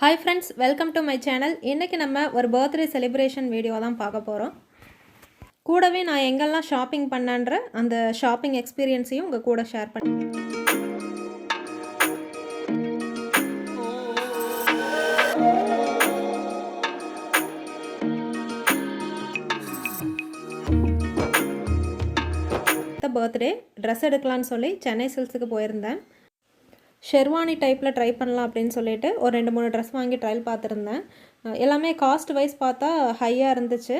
Hi friends, welcome to my channel. இன்னைக்கு நம்ம ஒரு birthday celebration வீடியோ தான் பார்க்க போகிறோம். கூடவே நான் எங்கெல்லாம் ஷாப்பிங் பண்ணன்ற அந்த ஷாப்பிங் எக்ஸ்பீரியன்ஸையும் உங்கள் கூட ஷேர் பண்ண பர்த்டே ட்ரெஸ் எடுக்கலான்னு சொல்லி சென்னை சில்க்ஸுக்கு போயிருந்தேன். ஷெர்வானி டைப்பில் ட்ரை பண்ணலாம் அப்படின்னு சொல்லிட்டு ஒரு 2-3 ட்ரெஸ் வாங்கி ட்ரையல் பார்த்துருந்தேன். எல்லாமே காஸ்ட் வைஸ் பார்த்தா ஹையாக இருந்துச்சு.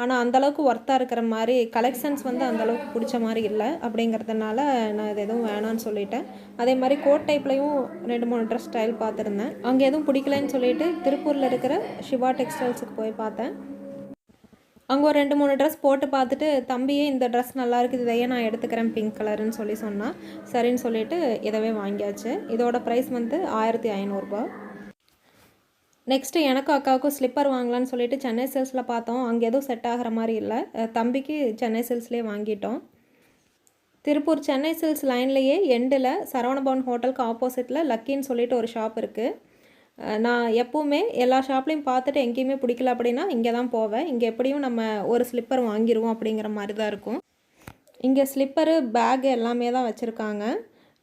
ஆனால் அந்தளவுக்கு ஒர்த்தாக இருக்கிற மாதிரி கலெக்ஷன்ஸ் வந்து அந்தளவுக்கு பிடிச்ச மாதிரி இல்லை. அப்படிங்கிறதுனால நான் இது எதுவும் வேணான்னு சொல்லிட்டேன். அதே மாதிரி கோட் டைப்லையும் 2-3 ட்ரெஸ் ட்ரையல் பார்த்துருந்தேன். அங்கே எதுவும் பிடிக்கலன்னு சொல்லிட்டு திருப்பூரில் இருக்கிற சிவா டெக்ஸ்டைல்ஸுக்கு போய் பார்த்தேன். அங்கே ஒரு 2-3 ட்ரெஸ் போட்டு பார்த்துட்டு தம்பியே இந்த ட்ரெஸ் நல்லா இருக்குது, இதையே நான் எடுத்துக்கிறேன் பிங்க் கலருன்னு சொன்னான். சரின்னு சொல்லிட்டு இதவே வாங்கியாச்சு. இதோட ப்ரைஸ் வந்து 1500 ரூபா. நெக்ஸ்ட்டு எனக்கும் அக்காவுக்கும் ஸ்லிப்பர் வாங்கலான்னு சொல்லிட்டு சென்னை சில்க்ஸில் பார்த்தோம். அங்கே எதுவும் செட் ஆகிற மாதிரி இல்லை. தம்பிக்கு சென்னை சில்க்ஸ்லேயே வாங்கிட்டோம். திருப்பூர் சென்னை சில்க்ஸ் லைன்லேயே எண்டில் சரவணபவன் ஹோட்டலுக்கு ஆப்போசிட்டில் லக்கின்னு சொல்லிட்டு ஒரு ஷாப் இருக்குது. நான் எப்போவுமே எல்லா ஷாப்லேயும் பார்த்துட்டு எங்கேயுமே பிடிக்கல அப்படின்னா இங்கே தான் போவேன். இங்கே எப்படியும் நம்ம ஒரு ஸ்லிப்பர் வாங்கிடுவோம் அப்படிங்கிற மாதிரி தான் இருக்கும். இங்கே ஸ்லிப்பரு பேகு எல்லாமே தான் வச்சுருக்காங்க.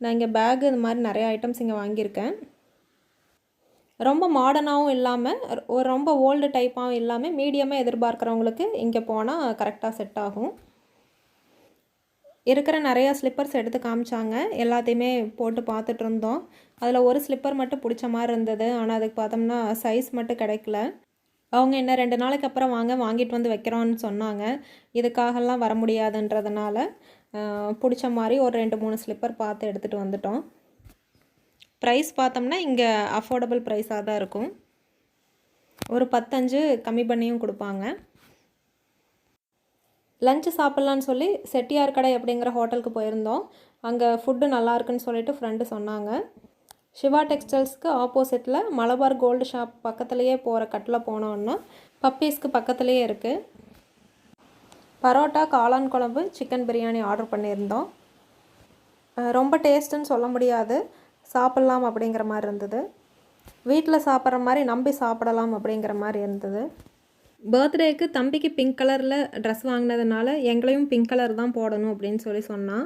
நான் இங்கே பேகு இது மாதிரி நிறைய ஐட்டம்ஸ் இங்கே வாங்கியிருக்கேன். ரொம்ப மாடர்னாகவும் இல்லாமல் ஒரு ரொம்ப ஓல்டு டைப்பாகவும் இல்லாமல் மீடியமாக எதிர்பார்க்குறவங்களுக்கு இங்கே போனால் கரெக்டாக செட் ஆகும். இருக்கிற நிறையா ஸ்லிப்பர்ஸ் எடுத்து காமிச்சாங்க. எல்லாத்தையுமே போட்டு பார்த்துட்டு இருந்தோம். அதில் ஒரு ஸ்லிப்பர் மட்டும் பிடிச்ச மாதிரி இருந்தது. ஆனால் அதுக்கு பார்த்தோம்னா சைஸ் மட்டும் கிடைக்கல. அவங்க என்ன 2 நாளைக்கு அப்புறம் வாங்கிட்டு வந்து வைக்கிறோன்னு சொன்னாங்க. இதுக்காகலாம் வர முடியாதுன்றதுனால பிடிச்ச மாதிரி ஒரு 2-3 ஸ்லிப்பர் பார்த்து எடுத்துகிட்டு வந்துட்டோம். ப்ரைஸ் பார்த்தோம்னா இங்கே அஃபோர்டபுள் ப்ரைஸாக தான் இருக்கும். ஒரு 10-5 கம்மி பண்ணியும் கொடுப்பாங்க. லஞ்சு சாப்பிட்லான்னு சொல்லி செட்டியார் கடை அப்படிங்கிற ஹோட்டலுக்கு போயிருந்தோம். அங்கே ஃபுட்டு நல்லாயிருக்குன்னு சொல்லிட்டு ஃப்ரெண்டு சொன்னாங்க. சிவா டெக்ஸ்டைல்ஸ்க்கு ஆப்போசிட்டில் மலபார் கோல்டு ஷாப் பக்கத்துலேயே போகிற கட்டில் போனோன்னா பப்பீஸ்க்கு பக்கத்துலேயே இருக்குது. பரோட்டா, காளான் குழம்பு, சிக்கன் பிரியாணி ஆர்டர் பண்ணியிருந்தோம். ரொம்ப டேஸ்ட்டுன்னு சொல்ல முடியாது, சாப்பிட்லாம் அப்படிங்கிற மாதிரி இருந்தது. வீட்டில் சாப்பிட்ற மாதிரி நம்பி சாப்பிடலாம் அப்படிங்கிற மாதிரி இருந்தது. பர்த்டேக்கு தம்பிக்கு பிங்க் கலரில் ட்ரெஸ் வாங்கினதுனால எங்களையும் பிங்க் கலர் தான் போடணும் அப்படின்னு சொன்னான்.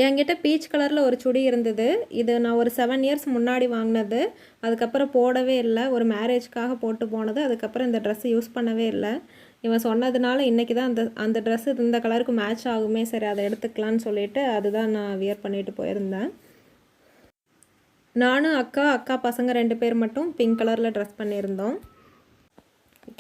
என்கிட்ட பீச் கலரில் ஒரு சுடி இருந்தது. இது நான் ஒரு 7 இயர்ஸ் முன்னாடி வாங்கினது. அதுக்கப்புறம் போடவே இல்லை. ஒரு மேரேஜ்க்காக போட்டு போனது. அதுக்கப்புறம் இந்த ட்ரெஸ்ஸு யூஸ் பண்ணவே இல்லை. இவன் சொன்னதுனால இன்றைக்கி தான் அந்த ட்ரெஸ்ஸு இந்த கலருக்கு மேட்ச் ஆகுமே, சரி அதை எடுத்துக்கலான்னு சொல்லிவிட்டு அதுதான் நான் வியர் பண்ணிட்டு போயிருந்தேன். நானும் அக்கா பசங்க 2 பேர் மட்டும் பிங்க் கலரில் ட்ரெஸ் பண்ணியிருந்தோம்.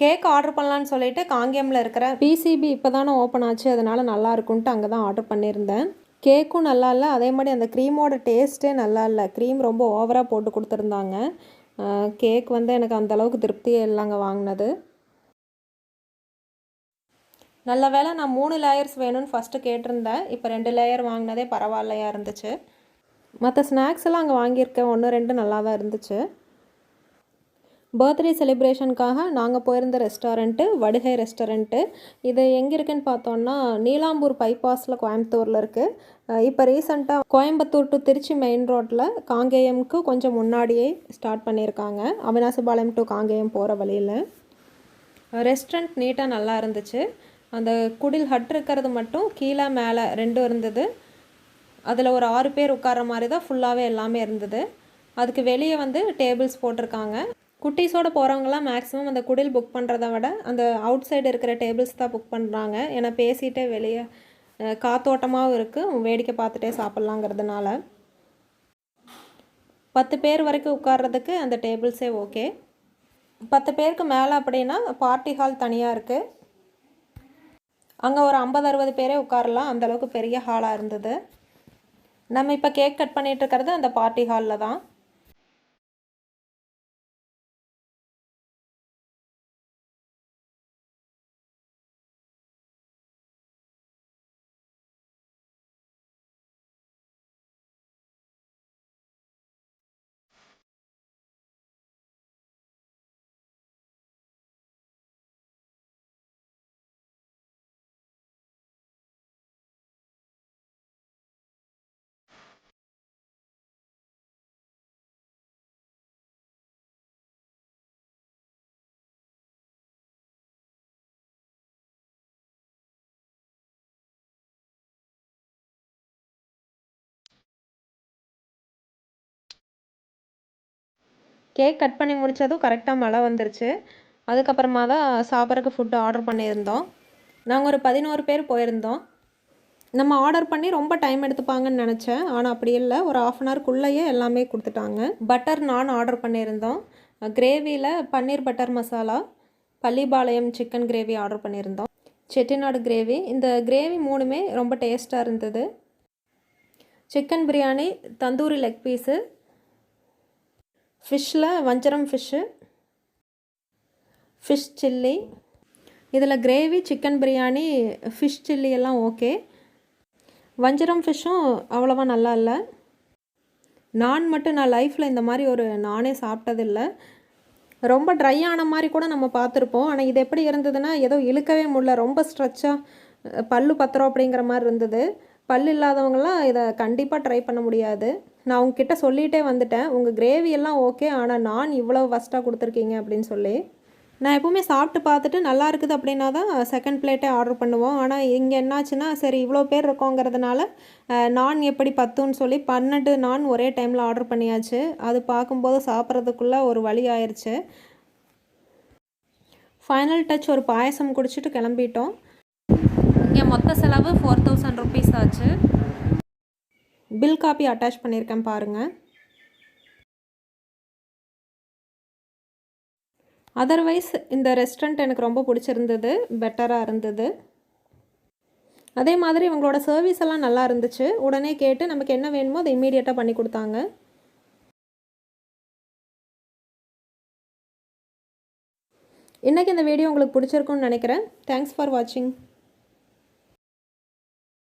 கேக் ஆர்டர் பண்ணலான்னு சொல்லிட்டு காங்கேயமில் இருக்கிற பிசிபி இப்போ தானே ஓப்பன் ஆச்சு, அதனால் நல்லா இருக்குன்ட்டு அங்கே தான் ஆர்டர் பண்ணியிருந்தேன். கேக்கும் நல்லா இல்லை, அதே மாதிரி அந்த க்ரீமோட டேஸ்ட்டே நல்லா இல்லை. க்ரீம் ரொம்ப ஓவராக போட்டு கொடுத்துருந்தாங்க. கேக் வந்து எனக்கு அந்தளவுக்கு திருப்தியே இல்லைங்க வாங்கினது. நல்ல வேளை நான் 3 லேயர்ஸ் வேணும்னு ஃபஸ்ட்டு கேட்டிருந்தேன். இப்போ 2 லேயர் வாங்கினதே பரவாயில்லையா இருந்துச்சு. மற்ற ஸ்நாக்ஸ் எல்லாம் அங்கே வாங்கியிருக்கேன். 1-2 நல்லா தான் இருந்துச்சு. பர்த்டே செலிப்ரேஷனுக்காக நாங்கள் போயிருந்த ரெஸ்டாரண்ட்டு வடுகை ரெஸ்டாரண்ட்டு. இது எங்கே இருக்குதுன்னு பார்த்தோன்னா நீலாம்பூர் பைபாஸில் கோயம்புத்தூரில் இருக்குது. இப்போ ரீசெண்டாக கோயம்புத்தூர் டு திருச்சி மெயின் ரோட்டில் காங்கேயம்க்கு கொஞ்சம் முன்னாடியே ஸ்டார்ட் பண்ணியிருக்காங்க. அவினாசிபாளையம் டு காங்கேயம் போகிற வழியில். ரெஸ்டாரண்ட் நீட்டாக நல்லா இருந்துச்சு. அந்த குடில் ஹட் இருக்கிறது மட்டும் கீழே மேலே 2 இருந்தது. அதில் ஒரு 6 பேர் உட்கார்ற மாதிரி தான் ஃபுல்லாகவே எல்லாமே இருந்தது. அதுக்கு வெளியே வந்து டேபிள்ஸ் போட்டிருக்காங்க. குட்டீஸோடு போகிறவங்களாம் மேக்ஸிமம் அந்த குடில் புக் பண்ணுறத விட அந்த அவுட் சைடு இருக்கிற டேபிள்ஸ் தான் புக் பண்ணுறாங்க. ஏன்னா பேசிகிட்டே வெளியே காத்தோட்டமாகவும் இருக்குது, வேடிக்கை பார்த்துட்டே சாப்பிட்லாங்கிறதுனால. 10 பேர் வரைக்கும் உட்கார்றதுக்கு அந்த டேபிள்ஸே ஓகே. 10 பேருக்கு மேலே அப்படின்னா பார்ட்டி ஹால் தனியாக இருக்குது. அங்கே ஒரு 50-60 பேரே உட்காரலாம், அந்தளவுக்கு பெரிய ஹாலாக இருந்தது. நம்ம இப்போ கேக் கட் பண்ணிகிட்டு இருக்கிறது அந்த பார்ட்டி ஹாலில் தான். கேக் கட் பண்ணி முடித்ததும் கரெக்டாக மழை வந்துருச்சு. அதுக்கப்புறமா தான் சாப்பிட்றதுக்கு ஃபுட்டு ஆர்டர் பண்ணியிருந்தோம். நாங்கள் ஒரு 11 பேர் போயிருந்தோம். நம்ம ஆர்டர் பண்ணி ரொம்ப டைம் எடுத்துப்பாங்கன்னு நினச்சேன். ஆனால் அப்படி இல்லை, ஒரு 1/2 அன் ஹவர்க்குள்ளேயே எல்லாமே கொடுத்துட்டாங்க. பட்டர் நான் ஆர்டர் பண்ணியிருந்தோம். கிரேவியில் paneer butter masala, Pallipalayam chicken gravy order பண்ணியிருந்தோம். செட்டிநாடு கிரேவி. இந்த கிரேவி 3மே ரொம்ப டேஸ்ட்டாக இருந்தது. Chicken biryani, tandoori leg piece, ஃபிஷ்ஷில் வஞ்சரம் ஃபிஷ்ஷு, ஃபிஷ் சில்லி. இதில் gravy, chicken biryani, fish chilli எல்லாம் ஓகே. வஞ்சரம் ஃபிஷ்ஷும் அவ்வளோவா நல்லா இல்லை. நான் மட்டும் நான் லைஃப்பில் இந்த மாதிரி ஒரு நானே சாப்பிட்டதில்லை. ரொம்ப ட்ரை ஆன மாதிரி கூட நம்ம பார்த்துருப்போம். ஆனால் இது எப்படி இருந்ததுன்னா, ஏதோ இழுக்கவே முடியல, ரொம்ப ஸ்ட்ரெச்சாக பல்லு பத்திரம் அப்படிங்கிற மாதிரி இருந்தது. பல் இல்லாதவங்களாம் இதை கண்டிப்பாக ட்ரை பண்ண முடியாது. நான் உங்ககிட்ட சொல்லிகிட்டே வந்துட்டேன், உங்கள் கிரேவி எல்லாம் ஓகே, ஆனால் நான் இவ்வளோ ஃபஸ்ட்டாக கொடுத்துருக்கீங்க அப்படின்னு சொல்லி. நான் எப்போவுமே சாப்பிட்டு பார்த்துட்டு நல்லா இருக்குது அப்படின்னா தான் செகண்ட் பிளேட்டே ஆர்டர் பண்ணுவோம். ஆனால் இங்கே என்னாச்சுன்னா, சரி இவ்வளோ பேர் இருக்கோங்கிறதுனால நான் எப்படி பத்துன்னு சொல்லி 12 நான் ஒரே டைமில் ஆர்டர் பண்ணியாச்சு. அது பார்க்கும்போது சாப்பிட்றதுக்குள்ளே ஒரு வழி ஆயிடுச்சு. ஃபைனல் டச் ஒரு பாயசம் குடிச்சிட்டு கிளம்பிட்டோம். இங்கே மொத்த செலவு 4000 ருபீஸ் ஆச்சு. பில் காப்பி அட்டாச் பண்ணியிருக்கேன் பாருங்கள். அதர்வைஸ் இந்த ரெஸ்டாரண்ட் எனக்கு ரொம்ப பிடிச்சிருந்தது, பெட்டராக இருந்தது. அதே மாதிரி இவங்களோட சர்வீஸ் எல்லாம் நல்லா இருந்துச்சு. உடனே கேட்டு நமக்கு என்ன வேணுமோ அதை இம்மீடியட்டாக பண்ணி கொடுத்தாங்க. இன்றைக்கி இந்த வீடியோ உங்களுக்கு பிடிச்சிருக்குன்னு நினைக்கிறேன். தேங்க்ஸ் ஃபார் வாட்சிங்.